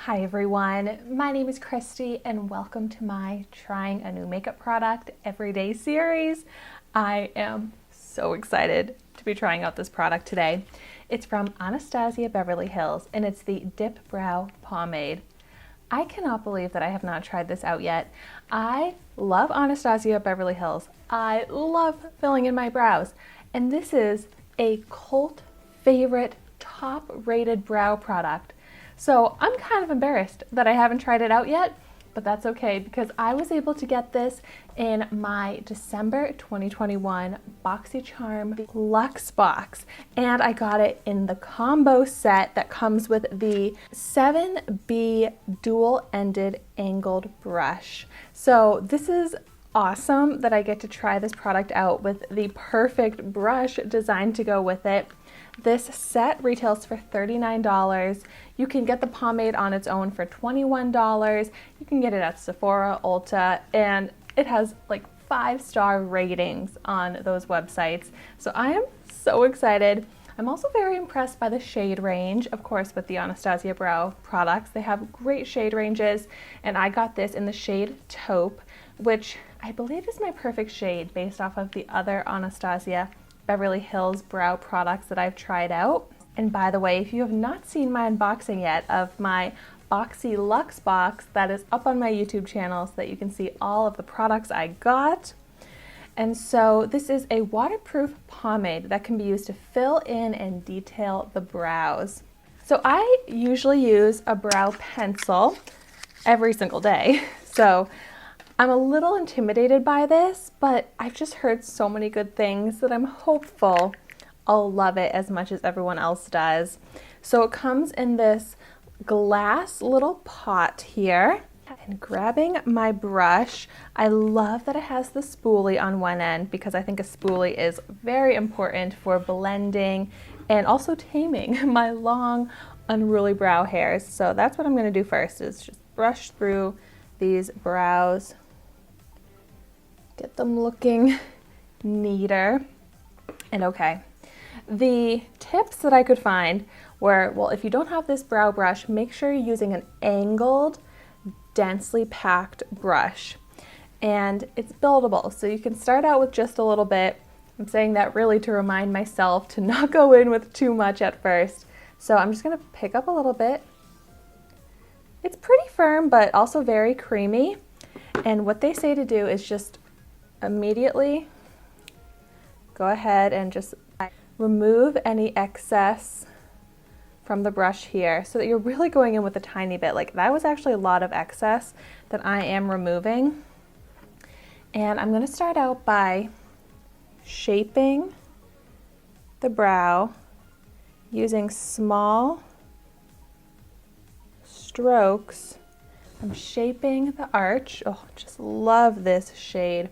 Hi everyone, my name is Christy and welcome to my Trying a New Makeup Product Everyday series. I am so excited to be trying out this product today. It's from Anastasia Beverly Hills and it's the DIPBROW Pomade. I cannot believe that I have not tried this out yet. I love Anastasia Beverly Hills. I love filling in my brows, and this is a cult favorite, top rated brow product. So I'm kind of embarrassed that I haven't tried it out yet, but that's okay because I was able to get this in my December 2021 Boxycharm Luxe box, and I got it in the combo set that comes with the 7B dual-ended angled brush. So this is awesome that I get to try this product out with the perfect brush designed to go with it. This set retails for $39. You can get the pomade on its own for $21. You can get it at Sephora, Ulta, and it has like 5-star ratings on those websites. So I am so excited. I'm also very impressed by the shade range. Of course, with the Anastasia Brow products, they have great shade ranges, and I got this in the shade Taupe, which I believe is my perfect shade based off of the other Anastasia Beverly Hills brow products that I've tried out. And by the way, if you have not seen my unboxing yet of my Boxy Luxe box, that is up on my YouTube channel so that you can see all of the products I got. And so this is a waterproof pomade that can be used to fill in and detail the brows. So I usually use a brow pencil every single day. So I'm a little intimidated by this, but I've just heard so many good things that I'm hopeful I'll love it as much as everyone else does. So it comes in this glass little pot here. And grabbing my brush, I love that it has the spoolie on one end because I think a spoolie is very important for blending and also taming my long, unruly brow hairs. So that's what I'm going to do first, is just brush through these brows. Get them looking neater. And okay, the tips that I could find were, well, if you don't have this brow brush, make sure you're using an angled, densely packed brush. And it's buildable, so you can start out with just a little bit. I'm saying that really to remind myself to not go in with too much at first. So I'm just gonna pick up a little bit. It's pretty firm, but also very creamy. And what they say to do is just immediately go ahead and just remove any excess from the brush here so that you're really going in with a tiny bit. Like that was actually a lot of excess that I am removing. And I'm going to start out by shaping the brow using small strokes. I'm shaping the arch. Oh, just love this shade.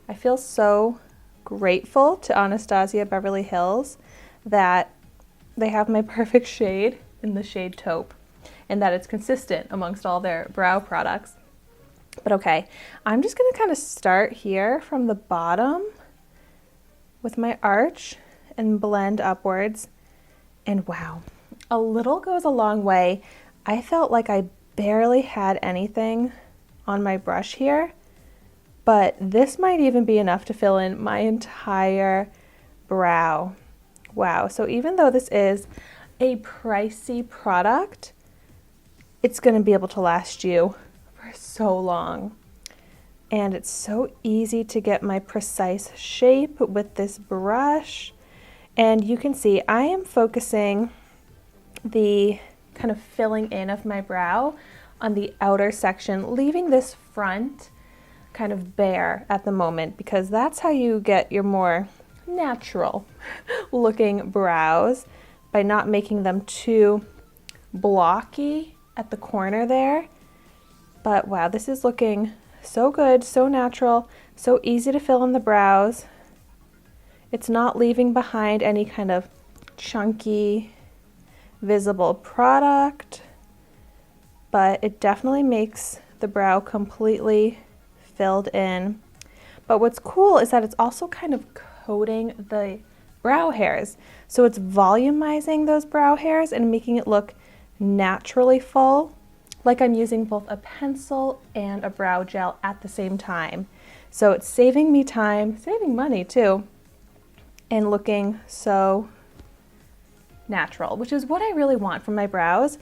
I feel so grateful to Anastasia Beverly Hills that they have my perfect shade in the shade Taupe and that it's consistent amongst all their brow products. But okay, I'm just going to kind of start here from the bottom with my arch and blend upwards. And wow, a little goes a long way. I felt like I barely had anything on my brush here, but this might even be enough to fill in my entire brow. Wow, so even though this is a pricey product, it's going to be able to last you for so long. And it's so easy to get my precise shape with this brush. And you can see I am focusing the kind of filling in of my brow on the outer section, leaving this front kind of bare at the moment because that's how you get your more natural looking brows, by not making them too blocky at the corner there. But wow, this is looking so good, so natural, so easy to fill in the brows. It's not leaving behind any kind of chunky visible product, but it definitely makes the brow completely filled in. But what's cool is that it's also kind of coating the brow hairs. So it's volumizing those brow hairs and making it look naturally full like I'm using both a pencil and a brow gel at the same time. So it's saving me time, saving money too, and looking so natural, which is what I really want from my brows,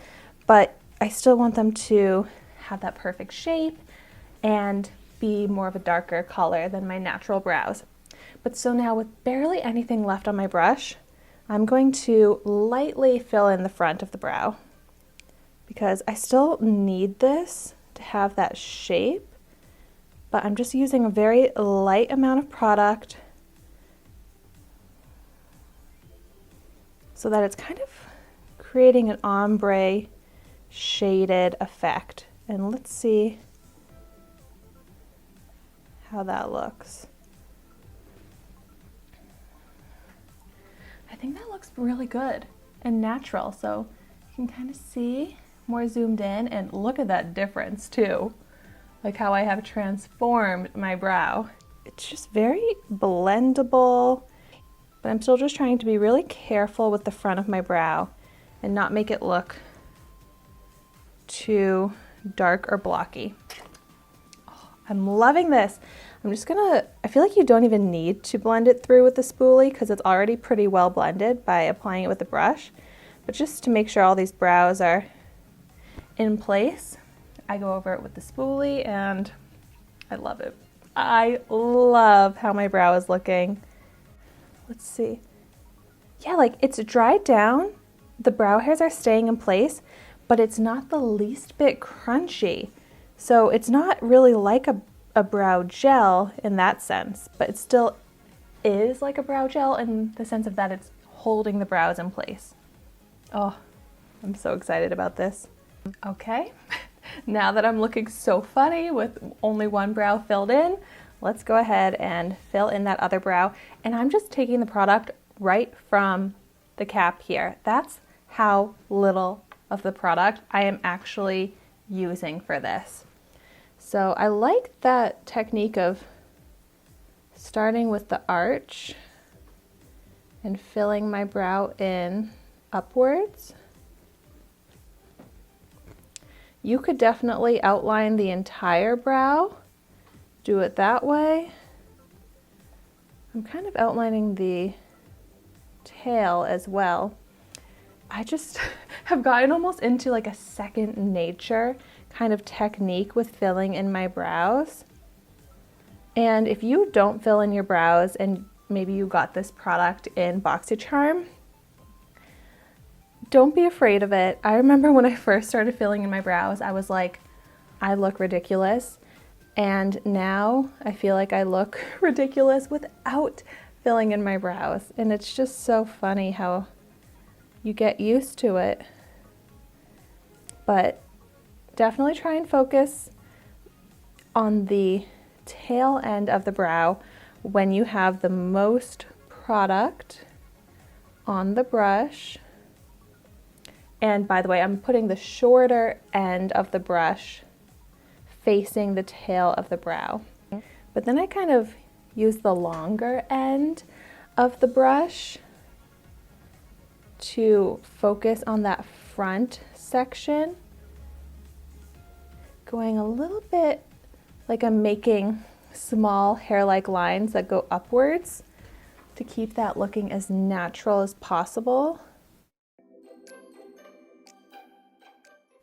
but I still want them to have that perfect shape and be more of a darker color than my natural brows. But so now with barely anything left on my brush, I'm going to lightly fill in the front of the brow because I still need this to have that shape, but I'm just using a very light amount of product so that it's kind of creating an ombre shaded effect. And let's see how that looks. I think that looks really good and natural. So you can kind of see more zoomed in, and look at that difference too. Like how I have transformed my brow. It's just very blendable, but I'm still just trying to be really careful with the front of my brow and not make it look too dark or blocky. Oh, I'm loving this. I feel like you don't even need to blend it through with the spoolie because it's already pretty well blended by applying it with the brush. But just to make sure all these brows are in place, I go over it with the spoolie and I love it. I love how my brow is looking. Let's see. Yeah, like it's dried down. The brow hairs are staying in place, but it's not the least bit crunchy. So it's not really like a brow gel in that sense, but it still is like a brow gel in the sense of that it's holding the brows in place. Oh, I'm so excited about this. Okay, now that I'm looking so funny with only one brow filled in, let's go ahead and fill in that other brow. And I'm just taking the product right from the cap here. That's how little of the product I am actually using for this. So I like that technique of starting with the arch and filling my brow in upwards. You could definitely outline the entire brow, do it that way. I'm kind of outlining the tail as well. I just have gotten almost into like a second nature kind of technique with filling in my brows. And if you don't fill in your brows and maybe you got this product in Boxycharm, don't be afraid of it. I remember when I first started filling in my brows, I was like, I look ridiculous. And now I feel like I look ridiculous without filling in my brows. And it's just so funny how you get used to it. But definitely try and focus on the tail end of the brow when you have the most product on the brush. And by the way, I'm putting the shorter end of the brush facing the tail of the brow. But then I kind of use the longer end of the brush to focus on that front section, going a little bit like I'm making small hair-like lines that go upwards to keep that looking as natural as possible.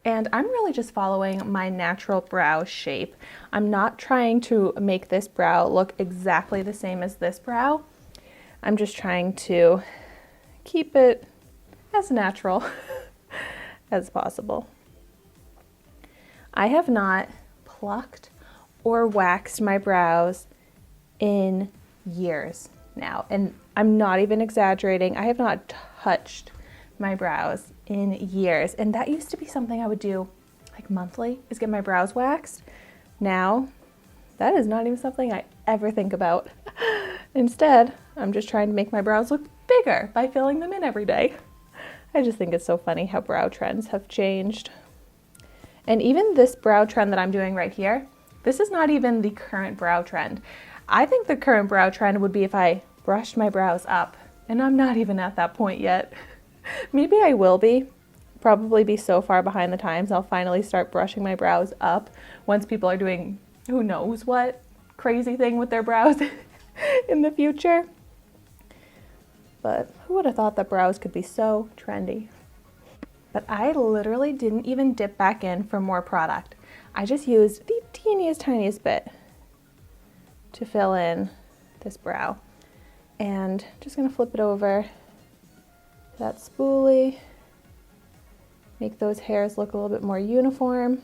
And I'm really just following my natural brow shape. I'm not trying to make this brow look exactly the same as this brow. I'm just trying to keep it as natural as possible. I have not plucked or waxed my brows in years now, and I'm not even exaggerating. I have not touched my brows in years, and that used to be something I would do like monthly, is get my brows waxed. Now that is not even something I ever think about. Instead, I'm just trying to make my brows look bigger by filling them in every day. I just think it's so funny how brow trends have changed. And even this brow trend that I'm doing right here, this is not even the current brow trend. I think the current brow trend would be if I brushed my brows up, and I'm not even at that point yet. Maybe I will be, probably be so far behind the times. I'll finally start brushing my brows up once people are doing who knows what crazy thing with their brows in the future. But who would have thought that brows could be so trendy? But I literally didn't even dip back in for more product. I just used the teeniest, tiniest bit to fill in this brow. And just gonna flip it over to that spoolie, make those hairs look a little bit more uniform.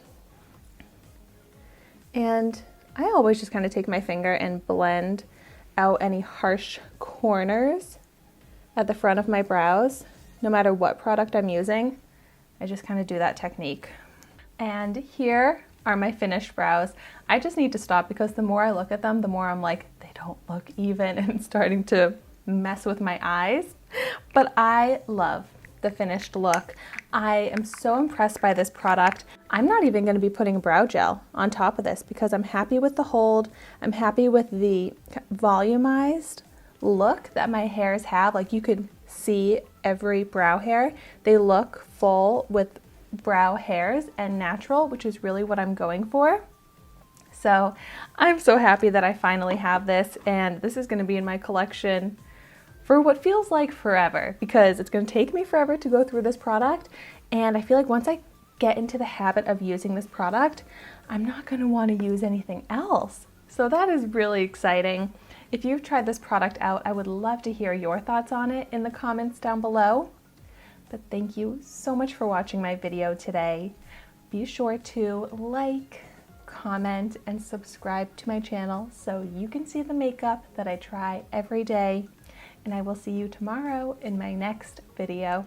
And I always just kind of take my finger and blend out any harsh corners at the front of my brows, no matter what product I'm using. I just kind of do that technique. And here are my finished brows. I just need to stop because the more I look at them, the more I'm like, they don't look even, and it's starting to mess with my eyes. But I love the finished look. I am so impressed by this product. I'm not even going to be putting brow gel on top of this because I'm happy with the hold. I'm happy with the volumized look that my hairs have. Like, you could see every brow hair. They look full with brow hairs and natural, which is really what I'm going for. So I'm so happy that I finally have this, and this is going to be in my collection for what feels like forever, because it's going to take me forever to go through this product, and I feel like once I get into the habit of using this product, I'm not going to want to use anything else. So that is really exciting. If you've tried this product out, I would love to hear your thoughts on it in the comments down below. But thank you so much for watching my video today. Be sure to like, comment, and subscribe to my channel so you can see the makeup that I try every day. And I will see you tomorrow in my next video.